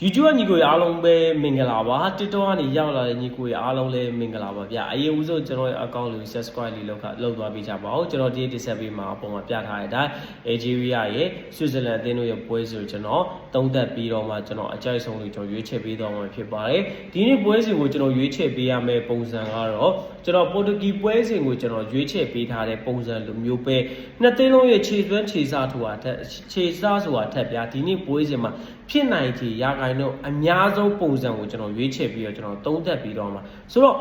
YouTube ညီကိုရအားလုံးပဲမင်္ဂလာပါ TikTok ကနေရောက်လာတဲ့ညီကိုရအားလုံးလည်းမင်္ဂလာပါဗျအရင်ဦးဆုံးကျွန်တော်ရဲ့ account လေး subscribe လေးလုပ်သွားပေးကြပါဦးကျွန်တော်ဒီတစ်ဆက်ပေးမှာအပေါ်မှာပြထားတဲ့အတိုင်း Algeria ရဲ့ Switzerland အသင်းတို့ရဲ့ပွဲစီကိုကျွန်တော်သုံးသပ်ပြီးတော့မှကျွန်တော်အကြိုက်ဆုံးလေးကျွန်တော်ရွေးချယ်ပေးသွားမှာဖြစ်ပါတယ်ဒီနေ့ပွဲစီကိုကျွန်တော်ရွေးချယ်ပေးရမယ့်ပုံစံကတော့ကျွန်တော် Portuguese ပွဲစဉ်ကိုကျွန်တော်ရွေးချယ်ပေးထားတဲ့ပုံစံလိုမျိုးပဲနှစ်သင်းလုံးရဲ့ခြေသွင်းခြေစားထူတာခြေစားဆိုတာထက်ဗျာဒီနေ့ပွဲစဉ်မှာဖြစ်နိုင်ခြေရာခိုင်နှုန်းအများဆုံးပုံစံကိုကျွန်တော်ရွေးချယ်ပြီးတော့ကျွန်တော်သုံးသပ်ပြီးတော့မှာဆိုတော့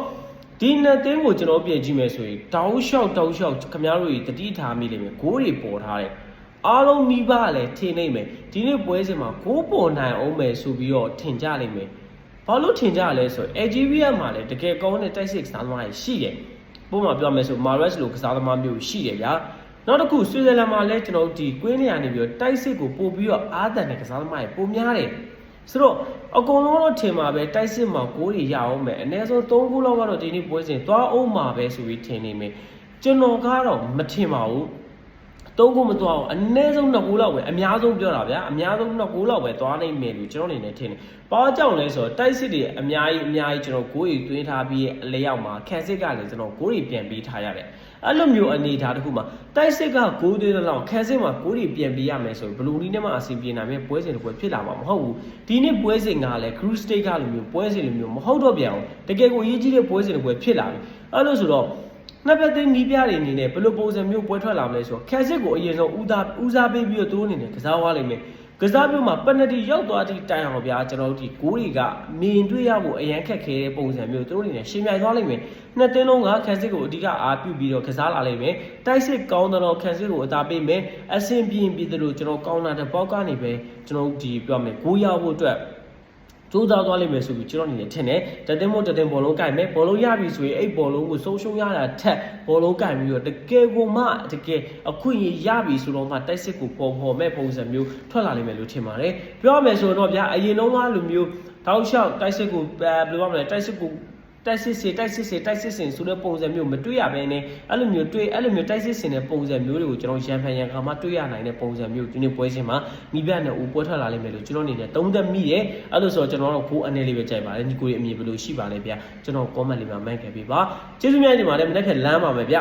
ဒီနှစ်သင်းကိုကျွန်တော်ပြင်ကြည့်မယ်ဆိုရင်တောက်လျှောက်ခင်ဗျားတို့တတိထားမိလိမ့်မယ်ဂိုးတွေပေါ်ထားတယ်အားလုံးမိဘလည်းထင်နေမယ်ဒီနေ့ပွဲစဉ်မှာဂိုးပေါ်နိုင်အောင်မယ်ဆိုပြီးတော့ထင်ကြလိမ့်မယ်ဘာလို့ထင်ကြလဲဆိုတော့ Algeria မှာလည်းတကယ်ကောင်းတဲ့တိုက်စစ်ကစားသမားတွေရှိတယ်ပုံမှန်ပြောမယ်ဆို Mahrez လိုကစားသမားမျိုးရှိတယ်ဗျာနောက်တစ်ခုဆွေဇာလန်မှာလည်းကျွန်တော်ဒီကွင်းနေရာနေပြီးတော့တိုက်စစ်ကိုပို့ပြီးတော့အားတန်တဲ့ကစားသမားတွေပုံများတယ်ဆိုတော့အကုန်လုံးတော့ထင်မှာပဲတိုက်စစ်မှာဂိုးတွေရအောင်မယ်အနည်းဆုံး3ဂိုးလောက်ကတော့ဒီနေ့ပွဲစဉ်သွားအောင်မှာပဲဆိုပြီးထင်နေမယ်ကျွန်တော်ကတော့မထင်ပါဘူး3ဂိုးမသွားအောင်အနည်းဆုံး2ဂိုးလောက်ပဲအများဆုံးပြောတာဗျာအများဆုံး2ဂိုးလောက်ပဲသွားနိုင်မယ်လို့ကျွန်တော်အနေနဲ့ထင်တယ်ဘာကြောင့်လဲဆိုတော့တိုက်စစ်တွေအများကြီးကျွန်တော်ဂိုးတွေသွင်းထားပြီးအလဲရောက်မှာခံစစ်ကလည်းကျွန်တော်ဂိုးတွေပြန်ပြီးထားရတယ်အဲ့လိုမျိုးအနေထားတစ်ခုမှာတိုက်စစ်ကဂိုးသွင်းတော့ခံစစ်မှာဂိုးတွေပြန်ပြီးရမယ်ဆိုဘလူးနီနဲ့မှအစီပြေနိုင်မယ်ပွဲစဉ်တစ်ပွဲဖြစ်လာမှာမဟုတ်ဘူးဒီနေ့ပွဲစဉ်ကလည်း Cruise State ကလိုမျိုးပွဲစဉ်လိုမျိုးမဟုတ်တော့ပြန်အောင်တကယ်ကိုအရေးကြီးတဲ့ပွဲစဉ်တစ်ပွဲဖြစ်လာပြီအဲ့လိုဆိုတော့နှစ်ပတ်သိန်းနီးပြတွေအနေနဲ့ဘယ်လိုပုံစံမျိုးပွဲထွက်လာမလဲဆိုတော့ခံစစ်ကိုအရင်ဆုံးဦးစားပေးပြီးတော့သူတို့အနေနဲ့ကစားသွားလိမ့်မယ်ကစားပြုမှာပက်နတီရောက်သွားတဲ့တိုင်အောင်ဗျာကျွန်တော်တို့ဒီဂိုးတွေကမြင်တွေ့ရဖို့အရန်ခက်ခဲတဲ့ပုံစံမျိုးသူတို့အနေနဲ့ရှင်းပြသွားလိမ့်မယ်နှစ်သင်းလုံးကခံစစ်ကိုအဓိကအားပြုပြီးတော့ကစားလာလိမ့်မယ်တိုက်စစ်ကောင်းတော့ခံစစ်ကိုအသာပေးမယ်အဆင်ပြေပြီးတို့ကျွန်တော်ကောင်းတာတဲ့ပေါက်ကနေပဲကျွန်တော်ဒီပြောမယ်ဂိုးရဖို့အတွက်ကျိုးသားသွားလိမ့်မယ်ဆိုပြီးကျွန်တော်အနေနဲ့ထင်တယ်တသင်းဘောလုံးကိုင်မယ်ဘောလုံးရပြီဆိုရင်အဲ့ဘောလုံးကိုဆုံးရှုံးရတာထက်ဘောလုံးကိုင်ပြီးတော့တကယ်ကိုမှတကယ်အခွင့်အရေးရပြီဆိုတော့မှတိုက်စစ်ကိုပေါ်မဲ့ပုံစံမျိုးထွက်လာလိမ့်မယ်လို့ထင်ပါတယ်ပြောရမယ်ဆိုတော့ဗျာအရင်လုံးကလိုမျိုးတောက်လျှောက်တိုက်စစ်ကိုဘယ်လိုပြောမလဲတိုက်စစ်စင်ဆိုတဲ့ပုံစံမျိုးမတွေ့ရဘဲနဲ့အဲ့လိုမျိုးတိုက်စစ်စင်တဲ့ပုံစံမျိုးတွေကိုကျွန်တော်ရန်ဖန်ရန်ခါမှတွေ့ရနိုင်တဲ့ပုံစံမျိုးဒီနေ့ပွဲစဉ်မှာမိဘနဲ့ဦးပွဲထွက်လာလိမ့်မယ်လို့ကျွန်တော်အနေနဲ့သုံးသပ်မိတယ်အဲ့လိုဆိုတော့ကျွန်တော်တို့ဖိုးအနေလေးပဲကြိုက်ပါတယ်ညီကိုရဲ့အမြင်ဘယ်လိုရှိပါလဲဗျာကျွန်တော် comment လေးမှာမှန်ခဲ့ပေးပါကျေးဇူးများတင်ပါတယ်မနေ့ကလမ်းပါမယ်ဗျ